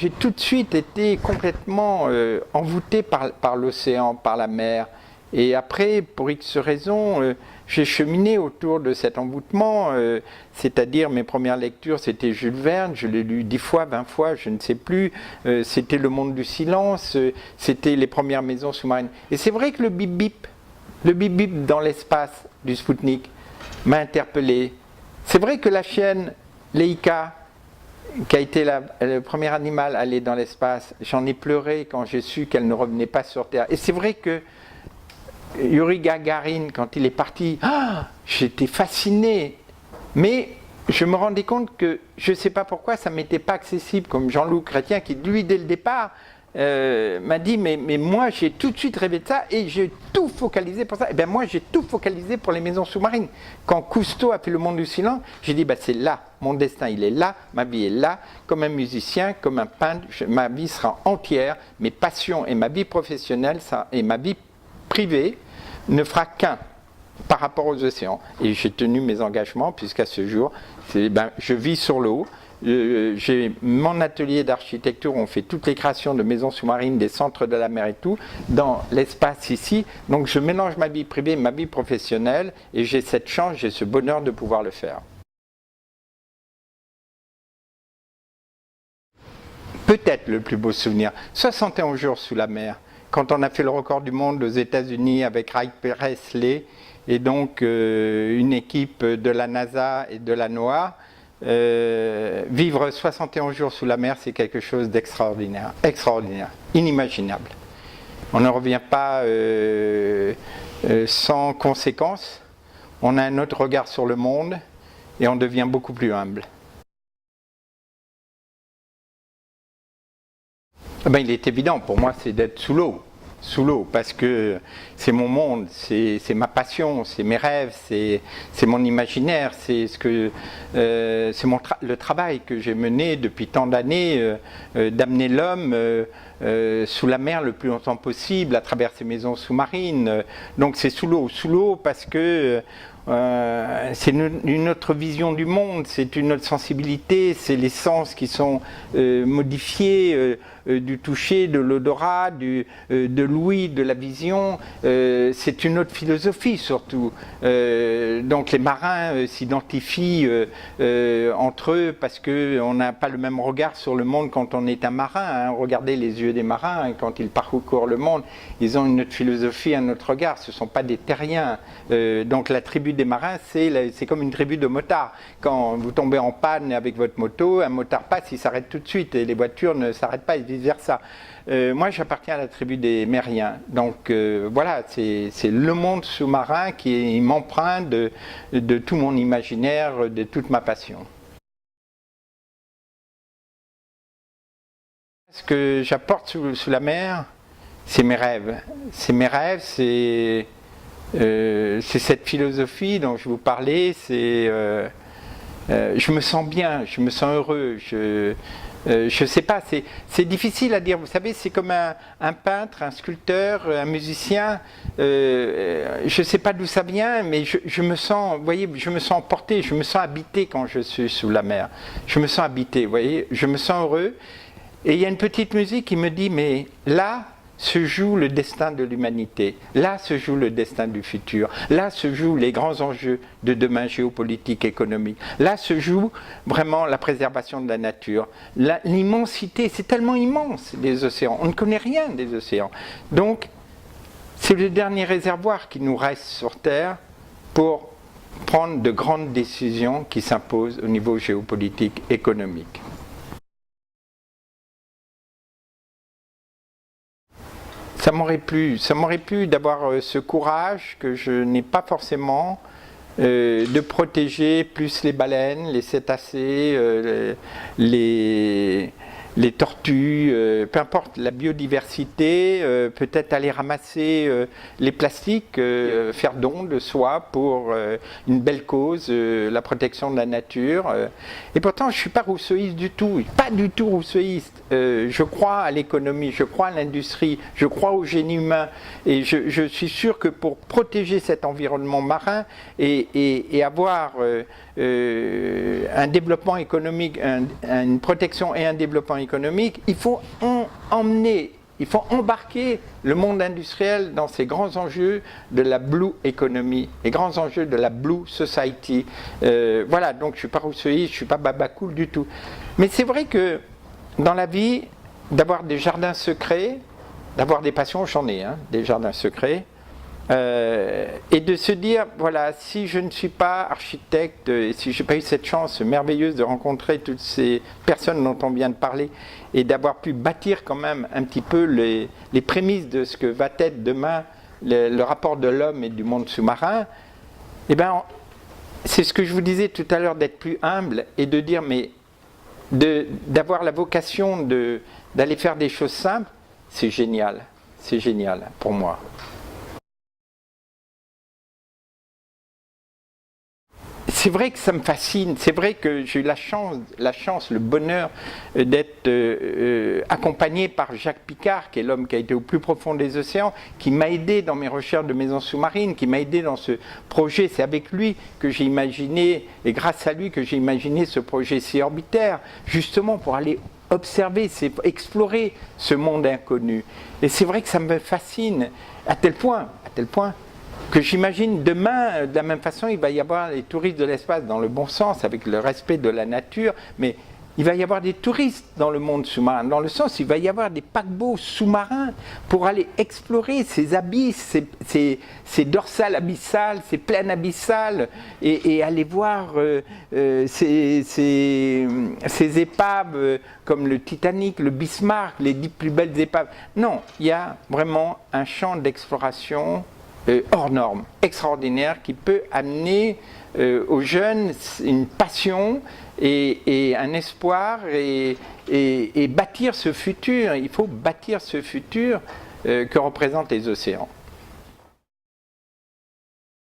J'ai tout de suite été complètement envoûté par l'océan, par la mer. Et après, pour X raisons, j'ai cheminé autour de cet envoûtement, c'est-à-dire mes premières lectures, c'était Jules Verne, je l'ai lu 10 fois, 20 fois, je ne sais plus, c'était Le Monde du Silence, c'était les premières maisons sous-marines. Et c'est vrai que le bip-bip dans l'espace du Spoutnik m'a interpellé. C'est vrai que la chienne Leica, qui a été le premier animal à aller dans l'espace, j'en ai pleuré quand j'ai su qu'elle ne revenait pas sur Terre. Et c'est vrai que Yuri Gagarin, quand il est parti, j'étais fasciné. Mais je me rendais compte que je ne sais pas pourquoi ça ne m'était pas accessible, comme Jean-Loup Chrétien, qui lui, dès le départ, m'a dit mais moi j'ai tout de suite rêvé de ça et j'ai tout focalisé pour ça. Et bien moi j'ai tout focalisé pour les maisons sous-marines. Quand Cousteau a fait Le Monde du Silence, j'ai dit c'est là, mon destin il est là, ma vie est là, comme un musicien, comme un peintre, ma vie sera entière, mes passions et ma vie professionnelle et ma vie privée ne fera qu'un par rapport aux océans. Et j'ai tenu mes engagements puisqu'à ce jour, je vis sur l'eau. J'ai mon atelier d'architecture, on fait toutes les créations de maisons sous-marines, des centres de la mer et tout, dans l'espace ici. Donc je mélange ma vie privée et ma vie professionnelle et j'ai cette chance, j'ai ce bonheur de pouvoir le faire. Peut-être le plus beau souvenir, 71 jours sous la mer, quand on a fait le record du monde aux États-Unis avec Ray Presley et donc une équipe de la NASA et de la NOAA. Vivre 71 jours sous la mer, c'est quelque chose d'extraordinaire, extraordinaire, inimaginable. On ne revient pas sans conséquences, on a un autre regard sur le monde et on devient beaucoup plus humble. Il est évident pour moi, c'est d'être sous l'eau, parce que c'est mon monde, c'est ma passion, c'est mes rêves, c'est mon imaginaire, c'est le travail que j'ai mené depuis tant d'années, d'amener l'homme sous la mer le plus longtemps possible, à travers ces maisons sous-marines. Donc c'est sous l'eau parce que c'est une autre vision du monde, c'est une autre sensibilité, c'est les sens qui sont modifiés, du toucher, de l'odorat, de l'ouïe, de la vision, c'est une autre philosophie surtout. Donc les marins s'identifient entre eux parce qu'on n'a pas le même regard sur le monde quand on est un marin. Regardez les yeux des marins, quand ils parcourent le monde, ils ont une autre philosophie, un autre regard, ce ne sont pas des terriens. Donc la tribu des marins, c'est comme une tribu de motards. Quand vous tombez en panne avec votre moto, un motard passe, il s'arrête tout de suite et les voitures ne s'arrêtent pas et vice-versa. Moi, j'appartiens à la tribu des Mériens. Donc voilà, c'est le monde sous-marin qui m'empreinte de tout mon imaginaire, de toute ma passion. Ce que j'apporte sous la mer, c'est mes rêves. C'est mes rêves, c'est cette philosophie dont je vous parlais, je me sens bien, je me sens heureux, je sais pas, c'est difficile à dire, vous savez, c'est comme un peintre, un sculpteur, un musicien, je sais pas d'où ça vient, mais je me sens, vous voyez, je me sens emporté, je me sens habité quand je suis sous la mer, je me sens habité, vous voyez, je me sens heureux, et il y a une petite musique qui me dit, mais là, se joue le destin de l'humanité. Là se joue le destin du futur. Là se jouent les grands enjeux de demain géopolitique, économique. Là se joue vraiment la préservation de la nature. L'immensité, c'est tellement immense des océans. On ne connaît rien des océans. Donc, c'est le dernier réservoir qui nous reste sur Terre pour prendre de grandes décisions qui s'imposent au niveau géopolitique, économique. Ça m'aurait plu d'avoir ce courage que je n'ai pas forcément, de protéger plus les baleines, les cétacés, les tortues, peu importe la biodiversité, peut-être aller ramasser les plastiques, faire don de soi pour une belle cause, la protection de la nature. Et pourtant, je ne suis pas rousseauiste du tout, pas du tout rousseauiste. Je crois à l'économie, je crois à l'industrie, je crois au génie humain. Et je suis sûr que pour protéger cet environnement marin et avoir un développement économique, une protection et un développement économique, économique, il faut emmener, il faut embarquer le monde industriel dans ces grands enjeux de la blue economy, les grands enjeux de la blue society. Voilà, donc je ne suis pas rousseauiste, je ne suis pas babacool du tout. Mais c'est vrai que dans la vie, d'avoir des jardins secrets, d'avoir des passions, j'en ai, des jardins secrets, et de se dire, voilà, si je ne suis pas architecte, et si je n'ai pas eu cette chance merveilleuse de rencontrer toutes ces personnes dont on vient de parler, et d'avoir pu bâtir quand même un petit peu les prémices de ce que va être demain le rapport de l'homme et du monde sous-marin, eh bien, c'est ce que je vous disais tout à l'heure, d'être plus humble et de dire, mais d'avoir la vocation d'aller faire des choses simples, c'est génial pour moi. C'est vrai que ça me fascine, c'est vrai que j'ai eu la chance, le bonheur d'être accompagné par Jacques Picard, qui est l'homme qui a été au plus profond des océans, qui m'a aidé dans mes recherches de maisons sous-marines, qui m'a aidé dans ce projet. C'est avec lui que j'ai imaginé, et grâce à lui que j'ai imaginé ce projet Sea Orbiter, justement pour aller observer, explorer ce monde inconnu. Et c'est vrai que ça me fascine, à tel point que j'imagine demain, de la même façon, il va y avoir les touristes de l'espace dans le bon sens, avec le respect de la nature, mais il va y avoir des touristes dans le monde sous-marin, dans le sens, il va y avoir des paquebots sous-marins pour aller explorer ces abysses, ces dorsales abyssales, ces plaines abyssales, et aller voir ces épaves comme le Titanic, le Bismarck, les 10 plus belles épaves. Non, il y a vraiment un champ d'exploration hors norme, extraordinaire, qui peut amener aux jeunes une passion et un espoir et bâtir ce futur. Il faut bâtir ce futur que représentent les océans.